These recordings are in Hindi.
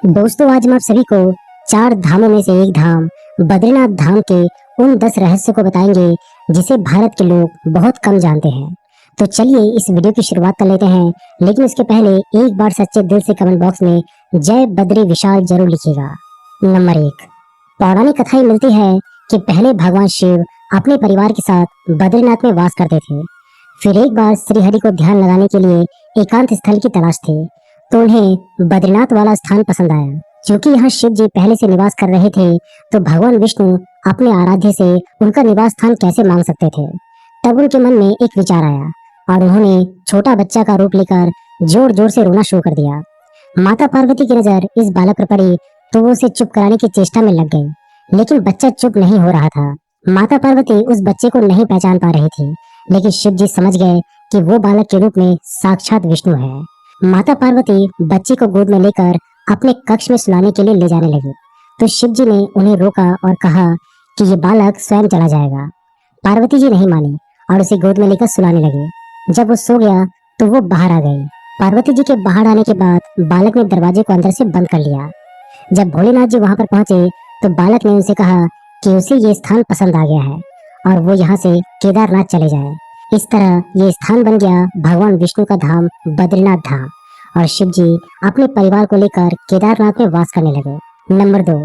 दोस्तों, आज हम आप सभी को चार धामों में से एक धाम बद्रीनाथ धाम के उन 10 रहस्यों को बताएंगे जिसे भारत के लोग बहुत कम जानते हैं। तो चलिए इस वीडियो की शुरुआत कर लेते हैं, लेकिन उसके पहले एक बार सच्चे दिल से कमेंट बॉक्स में जय बद्री विशाल जरूर लिखिएगा। नंबर 1, पौराणिक कथाएं मिलती है कि पहले भगवान शिव अपने परिवार के साथ बद्रीनाथ में वास करते थे। फिर एक बार श्रीहरि को ध्यान लगाने के लिए एकांत स्थल की तलाश थी, तो उन्हें बद्रीनाथ वाला स्थान पसंद आया। क्योंकि यहाँ शिव जी पहले से निवास कर रहे थे, तो भगवान विष्णु अपने आराध्य से उनका निवास स्थान कैसे मांग सकते थे। तब उनके मन में एक विचार आया और उन्होंने छोटा बच्चा का रूप लेकर जोर जोर से रोना शुरू कर दिया। माता पार्वती की नजर इस बालक पर पड़ी, तो वो उसे चुप कराने की चेष्टा में लग गई, लेकिन बच्चा चुप नहीं हो रहा था। माता पार्वती उस बच्चे को नहीं पहचान पा रही थी, लेकिन शिव जी समझ गए कि वो बालक के रूप में साक्षात विष्णु है। माता पार्वती बच्चे को गोद में लेकर अपने कक्ष में सुलाने के लिए ले जाने लगी, तो शिव जी ने उन्हें रोका और कहा कि ये बालक स्वयं चला जाएगा। पार्वती जी नहीं मानी और उसे गोद में लेकर सुलाने लगी। जब वो सो गया तो वो बाहर आ गई। पार्वती जी के बाहर आने के बाद बालक ने दरवाजे को अंदर से बंद कर लिया। जब भोलेनाथ जी वहां पर पहुंचे तो बालक ने उनसे कहा कि उसे ये स्थान पसंद आ गया है और वो यहाँ से केदारनाथ चले जाए। इस तरह ये स्थान बन गया भगवान विष्णु का धाम बद्रीनाथ धाम, और शिव जी अपने परिवार को लेकर केदारनाथ में वास करने लगे। नंबर 2,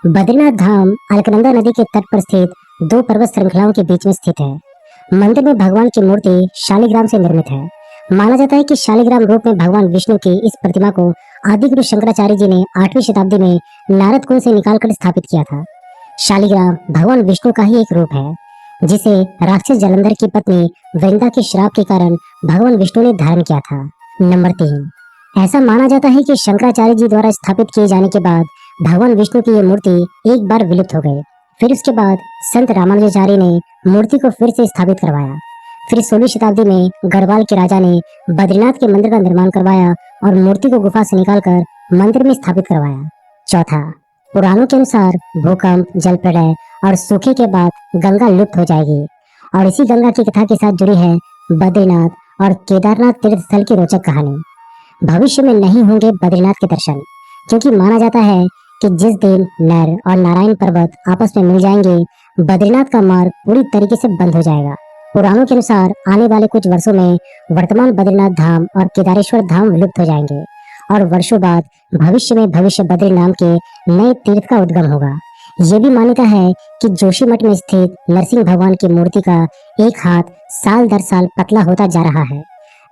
बद्रीनाथ धाम अलकनंदा नदी के तट पर स्थित दो पर्वत श्रृंखलाओं के बीच में स्थित है। मंदिर में भगवान की मूर्ति शालिग्राम से निर्मित है। माना जाता है कि शालिग्राम रूप में भगवान विष्णु की इस प्रतिमा को आदिगुरु शंकराचार्य जी ने 8वीं शताब्दी में नारद कुंड से निकालकर स्थापित किया था। शालिग्राम भगवान विष्णु का ही एक रूप है, जिसे राक्षस जलंधर की पत्नी वृंदा के श्राप के कारण भगवान विष्णु ने धारण किया था। नंबर 3, ऐसा माना जाता है कि शंकराचार्य जी द्वारा स्थापित किए जाने के बाद भगवान विष्णु की ये मूर्ति एक बार विलुप्त हो गई। फिर उसके बाद संत रामानुजाचार्य ने मूर्ति को फिर से स्थापित करवाया। फिर 16वीं शताब्दी में गढ़वाल के राजा ने बद्रीनाथ के मंदिर का निर्माण करवाया और मूर्ति को गुफा से निकालकर मंदिर में स्थापित करवाया। चौथा, पुराणों के अनुसार भूकंप, जल प्रलय और सूखे के बाद गंगा लुप्त हो जाएगी, और इसी गंगा की कथा के साथ जुड़ी है बद्रीनाथ और केदारनाथ तीर्थ स्थल की रोचक कहानी। भविष्य में नहीं होंगे बद्रीनाथ के दर्शन, क्योंकि माना जाता है कि जिस दिन नर और नारायण पर्वत आपस में मिल जाएंगे, बद्रीनाथ का मार्ग पूरी तरीके से बंद हो जाएगा। पुराणों के अनुसार आने वाले कुछ वर्षों में वर्तमान बद्रीनाथ धाम और केदारेश्वर धाम विलुप्त हो जाएंगे, और वर्षों बाद भविष्य में भविष्य बद्री नाम के नए तीर्थ का उद्गम होगा। ये भी मान्यता है कि जोशीमठ में स्थित नरसिंह भगवान की मूर्ति का एक हाथ साल दर साल पतला होता जा रहा है।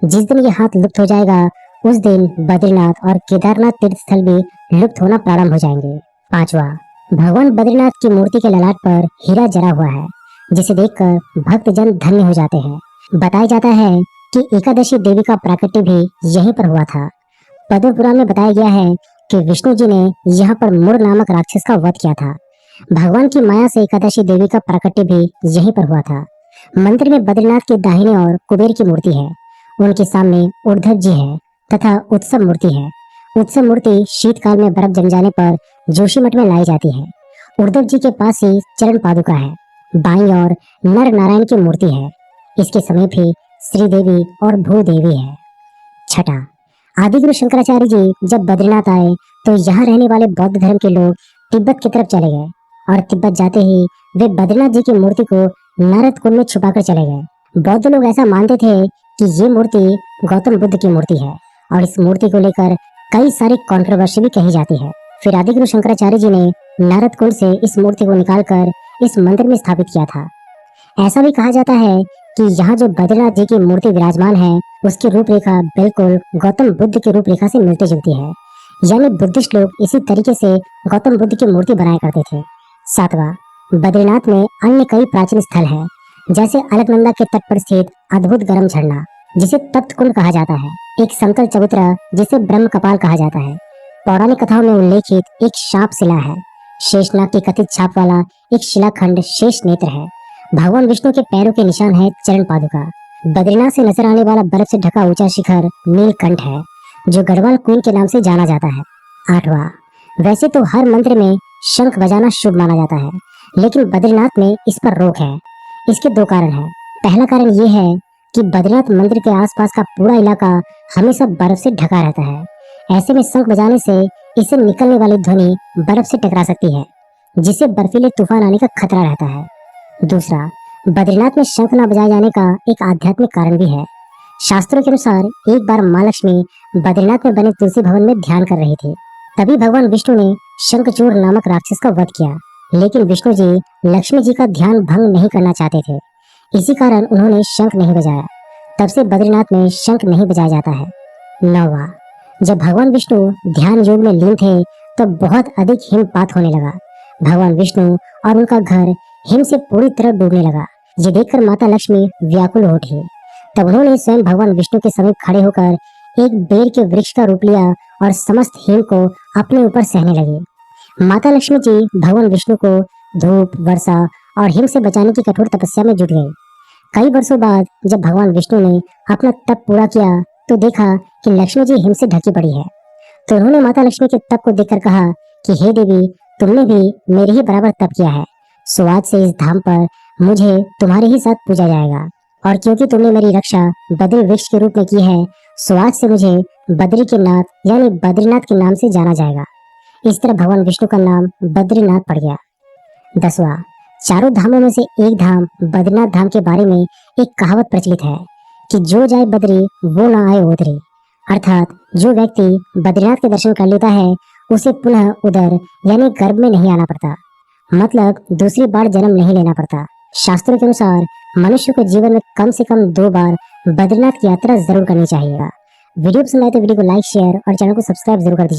जिस दिन ये हाथ लुप्त हो जाएगा, उस दिन बद्रीनाथ और केदारनाथ तीर्थ स्थल भी लुप्त होना प्रारंभ हो जाएंगे। पांचवा, भगवान बद्रीनाथ की मूर्ति के ललाट पर हीरा जरा हुआ है, जिसे देखकर भक्तजन धन्य हो जाते हैं। बताया जाता है कि एकादशी देवी का प्राकट्य भी यहीं पर हुआ था। पद्म पुराण में बताया गया है कि विष्णु जी ने यहाँ पर मुर नामक राक्षस का वध किया था। भगवान की माया से एकादशी देवी का प्राकट्य भी यहीं पर हुआ था। मंदिर में बद्रीनाथ के दाहिने ओर कुबेर की मूर्ति है, उनके सामने उद्धव जी है तथा उत्सव मूर्ति है। उत्सव मूर्ति शीतकाल में बर्फ जम जाने पर जोशीमठ में लाई जाती है। उद्धव जी के पास ही चरण पादुका है। बाईं ओर नर नारायण की मूर्ति है। इसके समीप ही श्रीदेवी और भूदेवी है। छठा, आदिगुरु शंकराचार्य जी जब बद्रीनाथ आए तो यहाँ रहने वाले बौद्ध धर्म के लोग तिब्बत की तरफ चले गए, और तिब्बत जाते ही वे बद्रीनाथ जी की मूर्ति को नारद कुंड में छुपाकर चले गए। बौद्ध लोग ऐसा मानते थे कि ये मूर्ति गौतम बुद्ध की मूर्ति है, और इस मूर्ति को लेकर कई सारी कंट्रोवर्सी भी कही जाती है। फिर आदिगुरु शंकराचार्य जी ने नारद कुंड से इस मूर्ति को निकालकर इस मंदिर में स्थापित किया था। ऐसा भी कहा जाता है कि यहाँ जो बद्रीनाथ जी की मूर्ति विराजमान है, उसकी रूपरेखा बिल्कुल गौतम बुद्ध की रूपरेखा से मिलती जुलती है, यानी बुद्धिस्ट लोग इसी तरीके से गौतम बुद्ध की मूर्ति बनाया करते थे। सातवां, बद्रीनाथ में अन्य कई प्राचीन स्थल हैं, जैसे अलकनंदा के तट पर स्थित अद्भुत गर्म झरना, जिसे तप्त कुंड कहा जाता है। एक समतल चबूतरा, जिसे ब्रह्म कपाल कहा जाता है। पौराणिक कथाओं में उल्लेखित एक शाप शिला है। शेषनाग की कथित छाप वाला एक शिलाखंड शेष नेत्र है। भगवान विष्णु के पैरों के निशान है चरण पादुका। बद्रीनाथ से नजर आने वाला बर्फ से ढका ऊंचा शिखर नीलकंठ है, जो गढ़वाल क्वीन के नाम से जाना जाता है। आठवां, वैसे तो हर मंत्र में शंख बजाना शुभ माना जाता है, लेकिन बद्रीनाथ में इस पर रोक है। इसके दो कारण हैं। पहला कारण ये है कि बद्रीनाथ मंदिर के आसपास का पूरा इलाका हमेशा बर्फ से ढका रहता है। ऐसे में शंख बजाने से इससे निकलने वाली ध्वनि बर्फ से टकरा सकती है, जिससे बर्फीले तूफान आने का खतरा रहता है। दूसरा, बद्रीनाथ में शंख न बजाए जाने का एक आध्यात्मिक कारण भी है। शास्त्रों के अनुसार एक बार माँ लक्ष्मी बद्रीनाथ में बने तुलसी भवन में ध्यान कर रही थी। तभी भगवान विष्णु ने शंखचूड़ नामक राक्षस का वध किया, लेकिन विष्णु जी लक्ष्मी जी का ध्यान भंग नहीं करना चाहते थे। इसी कारण उन्होंने शंख नहीं बजाया। तब से बद्रीनाथ में शंख नहीं बजाया जाता है। 9वां, जब भगवान विष्णु ध्यान योग में लीन थे तो बहुत अधिक हिमपात होने लगा। भगवान विष्णु और उनका घर हिम से पूरी तरह डूबने लगा। ये देखकर माता लक्ष्मी व्याकुल हो उठी। तब उन्होंने स्वयं भगवान विष्णु के समीप खड़े होकर एक बेर के वृक्ष का रूप लिया और समस्त हिम को अपने ऊपर सहने लगे। माता लक्ष्मी जी भगवान विष्णु को धूप, वर्षा और हिम से बचाने की कठोर तपस्या में जुट गए। कई वर्षों बाद जब भगवान विष्णु ने अपना तप पूरा किया तो देखा कि लक्ष्मी जी हिम से ढकी पड़ी है। तो उन्होंने माता लक्ष्मी के तप को देखकर कहा कि हे देवी, तुमने भी मेरे ही बराबर तप किया है, सो आज से इस धाम पर मुझे तुम्हारे ही साथ पूजा जाएगा। और क्योंकि तुमने मेरी रक्षा बद्री वृक्ष के रूप में की है, सो आज से मुझे बद्री के नाथ यानी बद्रीनाथ के नाम से जाना जाएगा। इस तरह भगवान विष्णु का नाम बद्रीनाथ पड़ गया। 10वां, चारों धामों में से एक धाम बद्रीनाथ धाम के बारे में एक कहावत प्रचलित है कि जो जाए बद्री वो ना आए ओदरी। अर्थात जो व्यक्ति बद्रीनाथ के दर्शन कर लेता है उसे पुनः उधर यानी गर्भ में नहीं आना पड़ता, मतलब दूसरी बार जन्म नहीं लेना पड़ता। शास्त्रों के अनुसार मनुष्य को जीवन में कम से कम 2 बार बद्रीनाथ की यात्रा जरूर करनी चाहिए। वीडियो पसंद आए तो वीडियो को लाइक, शेयर और चैनल को सब्सक्राइब जरूर कर दीजिए।